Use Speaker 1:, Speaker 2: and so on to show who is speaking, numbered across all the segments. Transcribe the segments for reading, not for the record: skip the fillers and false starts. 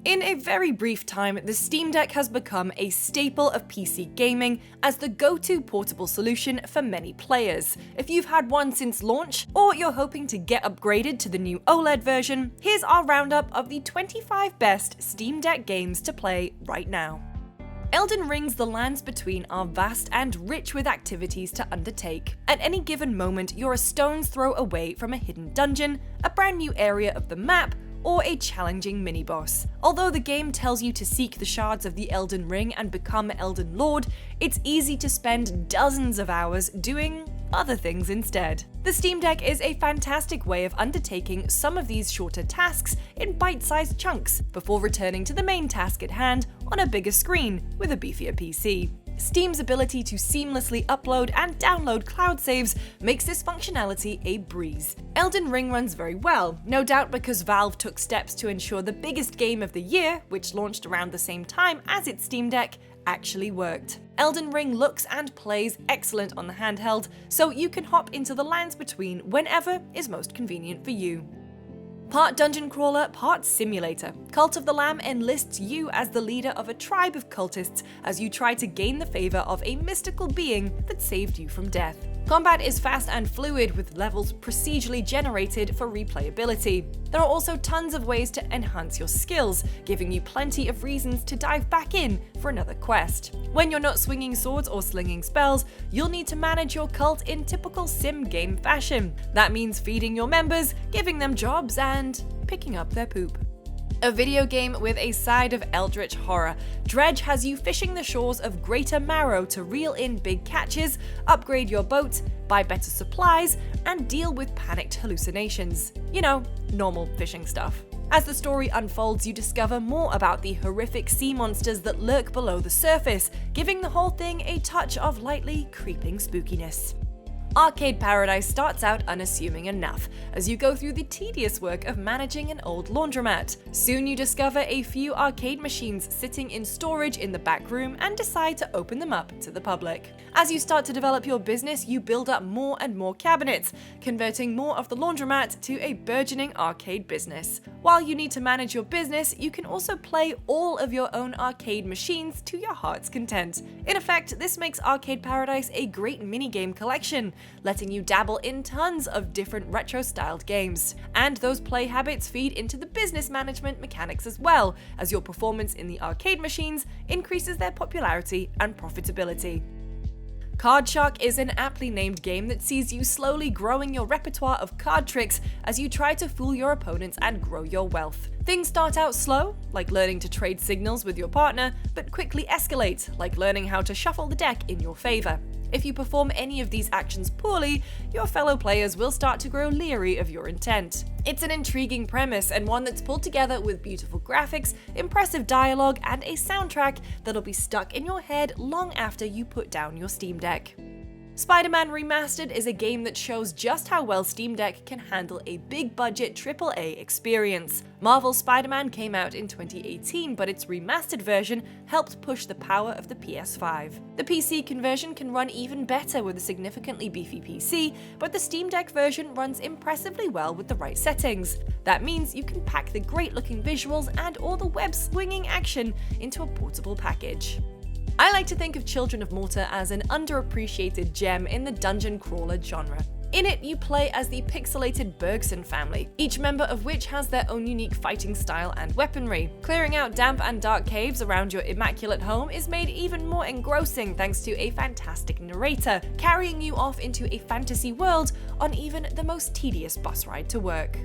Speaker 1: In a very brief time, the Steam Deck has become a staple of PC gaming as the go-to portable solution for many players. If you've had one since launch, or you're hoping to get upgraded to the new OLED version, here's our roundup of the 25 best Steam Deck games to play right now. Elden Ring's The Lands Between are vast and rich with activities to undertake. At any given moment, you're a stone's throw away from a hidden dungeon, a brand new area of the map, or a challenging mini-boss. Although the game tells you to seek the shards of the Elden Ring and become Elden Lord, it's easy to spend dozens of hours doing other things instead. The Steam Deck is a fantastic way of undertaking some of these shorter tasks in bite-sized chunks before returning to the main task at hand on a bigger screen with a beefier PC. Steam's ability to seamlessly upload and download cloud saves makes this functionality a breeze. Elden Ring runs very well, no doubt because Valve took steps to ensure the biggest game of the year, which launched around the same time as its Steam Deck, actually worked. Elden Ring looks and plays excellent on the handheld, so you can hop into the Lands Between whenever is most convenient for you. Part dungeon crawler, part simulator, Cult of the Lamb enlists you as the leader of a tribe of cultists as you try to gain the favor of a mystical being that saved you from death. Combat is fast and fluid with levels procedurally generated for replayability. There are also tons of ways to enhance your skills, giving you plenty of reasons to dive back in for another quest. When you're not swinging swords or slinging spells, you'll need to manage your cult in typical sim game fashion. That means feeding your members, giving them jobs, and picking up their poop. A video game with a side of eldritch horror, Dredge has you fishing the shores of Greater Marrow to reel in big catches, upgrade your boat, buy better supplies, and deal with panicked hallucinations. You know, normal fishing stuff. As the story unfolds, you discover more about the horrific sea monsters that lurk below the surface, giving the whole thing a touch of lightly creeping spookiness. Arcade Paradise starts out unassuming enough, as you go through the tedious work of managing an old laundromat. Soon you discover a few arcade machines sitting in storage in the back room and decide to open them up to the public. As you start to develop your business, you build up more and more cabinets, converting more of the laundromat to a burgeoning arcade business. While you need to manage your business, you can also play all of your own arcade machines to your heart's content. In effect, this makes Arcade Paradise a great minigame collection, letting you dabble in tons of different retro-styled games. And those play habits feed into the business management mechanics as well, as your performance in the arcade machines increases their popularity and profitability. Card Shark is an aptly named game that sees you slowly growing your repertoire of card tricks as you try to fool your opponents and grow your wealth. Things start out slow, like learning to trade signals with your partner, but quickly escalate, like learning how to shuffle the deck in your favor. If you perform any of these actions poorly, your fellow players will start to grow leery of your intent. It's an intriguing premise and one that's pulled together with beautiful graphics, impressive dialogue, and a soundtrack that'll be stuck in your head long after you put down your Steam Deck. Spider-Man Remastered is a game that shows just how well Steam Deck can handle a big-budget AAA experience. Marvel's Spider-Man came out in 2018, but its remastered version helped push the power of the PS5. The PC conversion can run even better with a significantly beefy PC, but the Steam Deck version runs impressively well with the right settings. That means you can pack the great-looking visuals and all the web-swinging action into a portable package. I like to think of Children of Morta as an underappreciated gem in the dungeon crawler genre. In it, you play as the pixelated Bergson family, each member of which has their own unique fighting style and weaponry. Clearing out damp and dark caves around your immaculate home is made even more engrossing thanks to a fantastic narrator, carrying you off into a fantasy world on even the most tedious bus ride to work.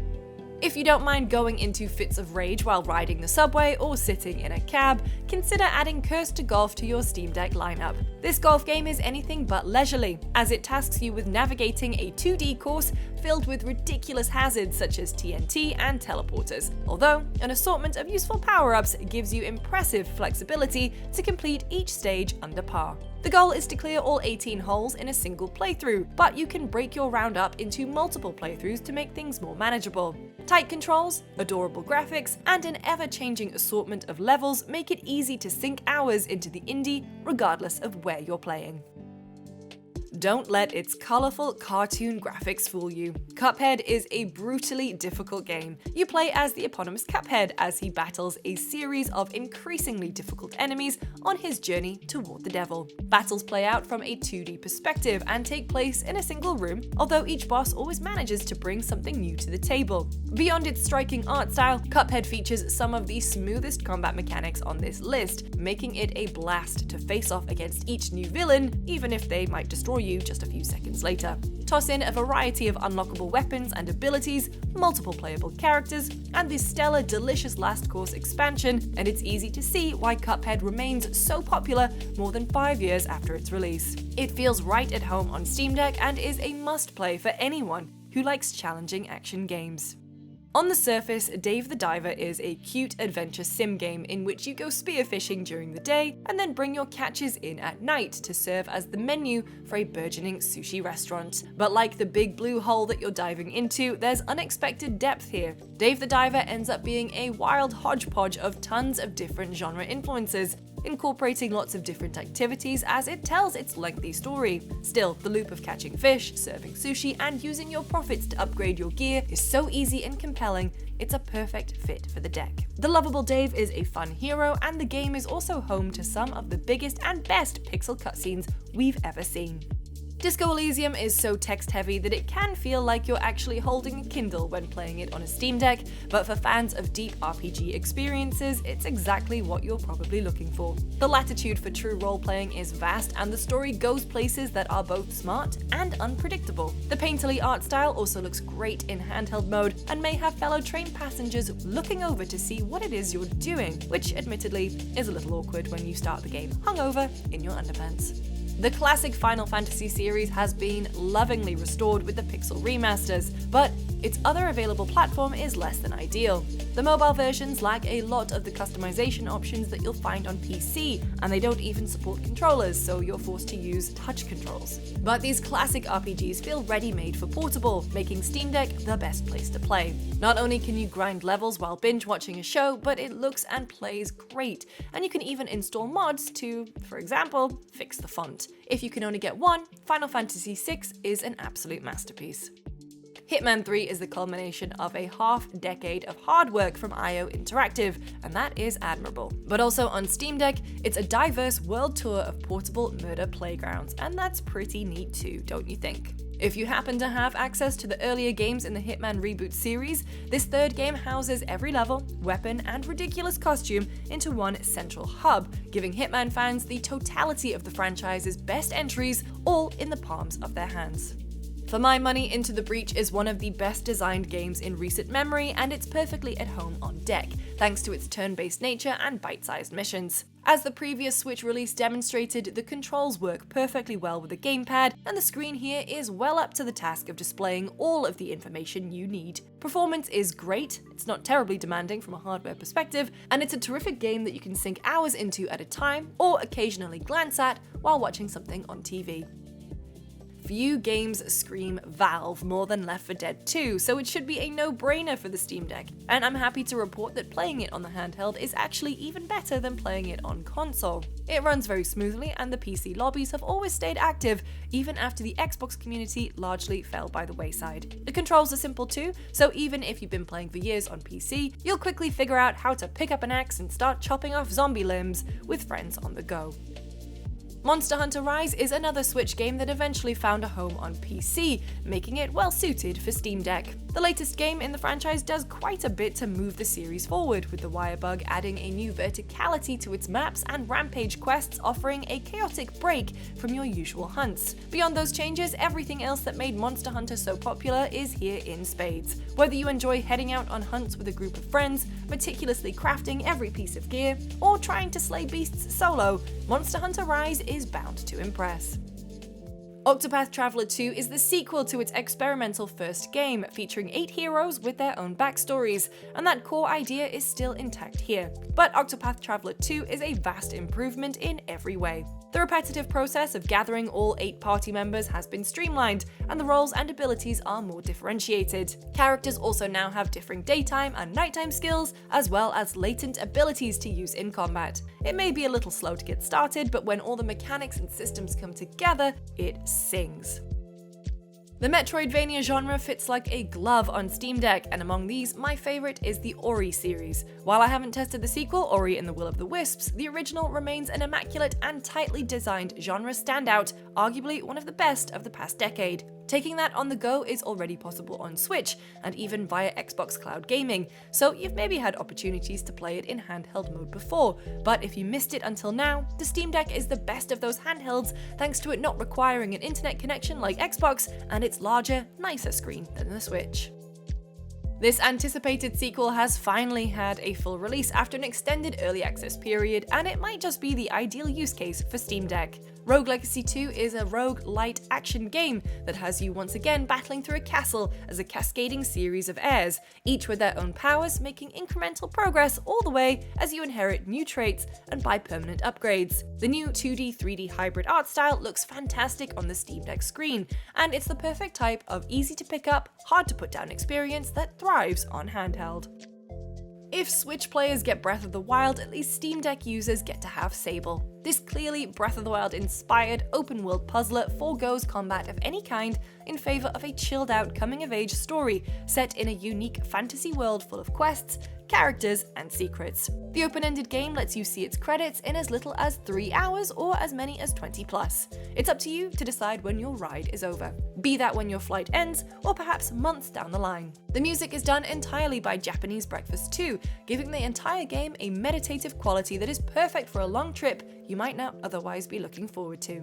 Speaker 1: If you don't mind going into fits of rage while riding the subway or sitting in a cab, consider adding Curse to Golf to your Steam Deck lineup. This golf game is anything but leisurely, as it tasks you with navigating a 2D course filled with ridiculous hazards such as TNT and teleporters, although an assortment of useful power-ups gives you impressive flexibility to complete each stage under par. The goal is to clear all 18 holes in a single playthrough, but you can break your round up into multiple playthroughs to make things more manageable. Tight controls, adorable graphics, and an ever-changing assortment of levels make it easy to sink hours into the indie regardless of where you're playing. Don't let its colorful cartoon graphics fool you. Cuphead is a brutally difficult game. You play as the eponymous Cuphead as he battles a series of increasingly difficult enemies on his journey toward the devil. Battles play out from a 2D perspective and take place in a single room, although each boss always manages to bring something new to the table. Beyond its striking art style, Cuphead features some of the smoothest combat mechanics on this list, making it a blast to face off against each new villain, even if they might destroy you just a few seconds later. Toss in a variety of unlockable weapons and abilities, multiple playable characters, and the stellar Delicious Last Course expansion, and it's easy to see why Cuphead remains so popular more than 5 years after its release. It feels right at home on Steam Deck and is a must-play for anyone who likes challenging action games. On the surface, Dave the Diver is a cute adventure sim game in which you go spearfishing during the day and then bring your catches in at night to serve as the menu for a burgeoning sushi restaurant. But like the big blue hole that you're diving into, there's unexpected depth here. Dave the Diver ends up being a wild hodgepodge of tons of different genre influences, incorporating lots of different activities as it tells its lengthy story. Still, the loop of catching fish, serving sushi, and using your profits to upgrade your gear is so easy and compelling, it's a perfect fit for the deck. The lovable Dave is a fun hero, and the game is also home to some of the biggest and best pixel cutscenes we've ever seen. Disco Elysium is so text-heavy that it can feel like you're actually holding a Kindle when playing it on a Steam Deck, but for fans of deep RPG experiences, it's exactly what you're probably looking for. The latitude for true role-playing is vast, and the story goes places that are both smart and unpredictable. The painterly art style also looks great in handheld mode, and may have fellow train passengers looking over to see what it is you're doing, which admittedly is a little awkward when you start the game hungover in your underpants. The classic Final Fantasy series has been lovingly restored with the pixel remasters, but its other available platform is less than ideal. The mobile versions lack a lot of the customization options that you'll find on PC, and they don't even support controllers, so you're forced to use touch controls. But these classic RPGs feel ready-made for portable, making Steam Deck the best place to play. Not only can you grind levels while binge-watching a show, but it looks and plays great, and you can even install mods to, for example, fix the font. If you can only get one, Final Fantasy VI is an absolute masterpiece. Hitman 3 is the culmination of a half-decade of hard work from IO Interactive, and that is admirable. But also on Steam Deck, it's a diverse world tour of portable murder playgrounds, and that's pretty neat too, don't you think? If you happen to have access to the earlier games in the Hitman reboot series, this third game houses every level, weapon, and ridiculous costume into one central hub, giving Hitman fans the totality of the franchise's best entries all in the palms of their hands. For my money, Into the Breach is one of the best designed games in recent memory, and it's perfectly at home on deck, thanks to its turn-based nature and bite-sized missions. As the previous Switch release demonstrated, the controls work perfectly well with the gamepad, and the screen here is well up to the task of displaying all of the information you need. Performance is great, it's not terribly demanding from a hardware perspective, and it's a terrific game that you can sink hours into at a time, or occasionally glance at while watching something on TV. Few games scream Valve more than Left 4 Dead 2, so it should be a no-brainer for the Steam Deck, and I'm happy to report that playing it on the handheld is actually even better than playing it on console. It runs very smoothly, and the PC lobbies have always stayed active, even after the Xbox community largely fell by the wayside. The controls are simple too, so even if you've been playing for years on PC, you'll quickly figure out how to pick up an axe and start chopping off zombie limbs with friends on the go. Monster Hunter Rise is another Switch game that eventually found a home on PC, making it well suited for Steam Deck. The latest game in the franchise does quite a bit to move the series forward, with the wire bug adding a new verticality to its maps and rampage quests offering a chaotic break from your usual hunts. Beyond those changes, everything else that made Monster Hunter so popular is here in spades. Whether you enjoy heading out on hunts with a group of friends, meticulously crafting every piece of gear, or trying to slay beasts solo, Monster Hunter Rise is bound to impress. Octopath Traveler 2 is the sequel to its experimental first game, featuring 8 heroes with their own backstories, and that core idea is still intact here. But Octopath Traveler 2 is a vast improvement in every way. The repetitive process of gathering all 8 party members has been streamlined, and the roles and abilities are more differentiated. Characters also now have differing daytime and nighttime skills, as well as latent abilities to use in combat. It may be a little slow to get started, but when all the mechanics and systems come together, it sings. The Metroidvania genre fits like a glove on Steam Deck, and among these, my favorite is the Ori series. While I haven't tested the sequel, Ori and the Will of the Wisps, the original remains an immaculate and tightly designed genre standout, arguably one of the best of the past decade. Taking that on the go is already possible on Switch, and even via Xbox Cloud Gaming, so you've maybe had opportunities to play it in handheld mode before, but if you missed it until now, the Steam Deck is the best of those handhelds thanks to it not requiring an internet connection like Xbox, and its larger, nicer screen than the Switch. This anticipated sequel has finally had a full release after an extended early access period, and it might just be the ideal use case for Steam Deck. Rogue Legacy 2 is a rogue-light action game that has you once again battling through a castle as a cascading series of heirs, each with their own powers, making incremental progress all the way as you inherit new traits and buy permanent upgrades. The new 2D-3D hybrid art style looks fantastic on the Steam Deck screen, and it's the perfect type of easy to pick up, hard to put down experience that thrives on handheld. If Switch players get Breath of the Wild, at least Steam Deck users get to have Sable. This clearly Breath of the Wild inspired open-world puzzler forgoes combat of any kind in favour of a chilled-out coming-of-age story set in a unique fantasy world full of quests, characters, and secrets. The open-ended game lets you see its credits in as little as 3 hours or as many as 20+. It's up to you to decide when your ride is over, be that when your flight ends or perhaps months down the line. The music is done entirely by Japanese Breakfast 2, giving the entire game a meditative quality that is perfect for a long trip you might not otherwise be looking forward to.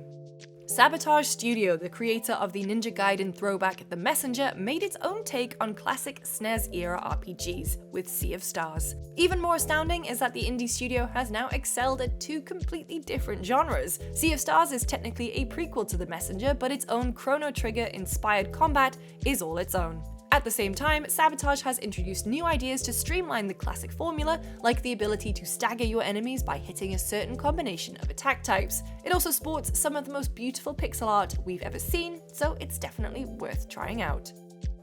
Speaker 1: Sabotage Studio, the creator of the Ninja Gaiden throwback The Messenger, made its own take on classic SNES-era RPGs with Sea of Stars. Even more astounding is that the indie studio has now excelled at 2 completely different genres. Sea of Stars is technically a prequel to The Messenger, but its own Chrono Trigger-inspired combat is all its own. At the same time, Sabotage has introduced new ideas to streamline the classic formula, like the ability to stagger your enemies by hitting a certain combination of attack types. It also sports some of the most beautiful pixel art we've ever seen, so it's definitely worth trying out.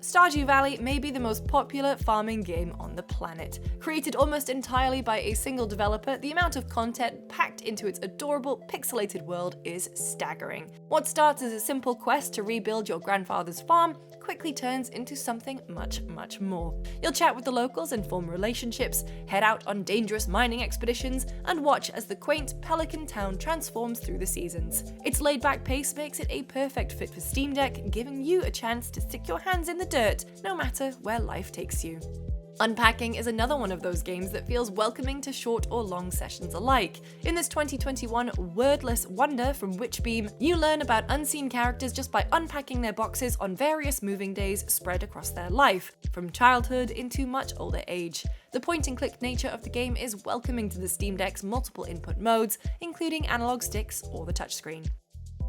Speaker 1: Stardew Valley may be the most popular farming game on the planet. Created almost entirely by a single developer, the amount of content packed into its adorable, pixelated world is staggering. What starts as a simple quest to rebuild your grandfather's farm quickly turns into something much, much more. You'll chat with the locals and form relationships, head out on dangerous mining expeditions, and watch as the quaint Pelican town transforms through the seasons. Its laid-back pace makes it a perfect fit for Steam Deck, giving you a chance to stick your hands in the dirt, no matter where life takes you. Unpacking is another one of those games that feels welcoming to short or long sessions alike. In this 2021 wordless wonder from Witchbeam, you learn about unseen characters just by unpacking their boxes on various moving days spread across their life, from childhood into much older age. The point-and-click nature of the game is welcoming to the Steam Deck's multiple input modes, including analog sticks or the touchscreen.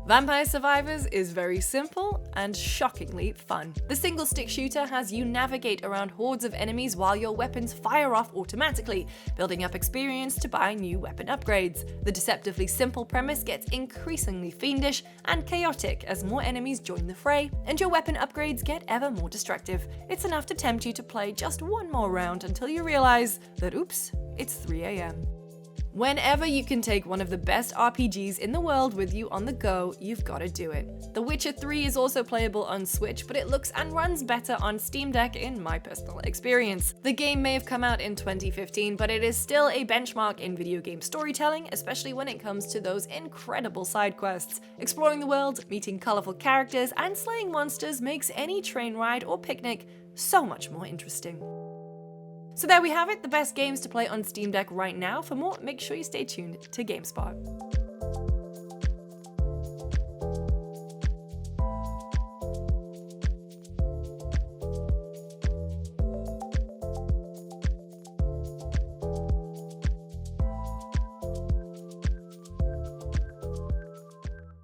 Speaker 1: Vampire Survivors is very simple and shockingly fun. The single-stick shooter has you navigate around hordes of enemies while your weapons fire off automatically, building up experience to buy new weapon upgrades. The deceptively simple premise gets increasingly fiendish and chaotic as more enemies join the fray, and your weapon upgrades get ever more destructive. It's enough to tempt you to play just one more round until you realize that, oops, it's 3 AM. Whenever you can take one of the best RPGs in the world with you on the go, you've got to do it. The Witcher 3 is also playable on Switch, but it looks and runs better on Steam Deck in my personal experience. The game may have come out in 2015, but it is still a benchmark in video game storytelling, especially when it comes to those incredible side quests. Exploring the world, meeting colorful characters, and slaying monsters makes any train ride or picnic so much more interesting. So there we have it, the best games to play on Steam Deck right now. For more, make sure you stay tuned to GameSpot.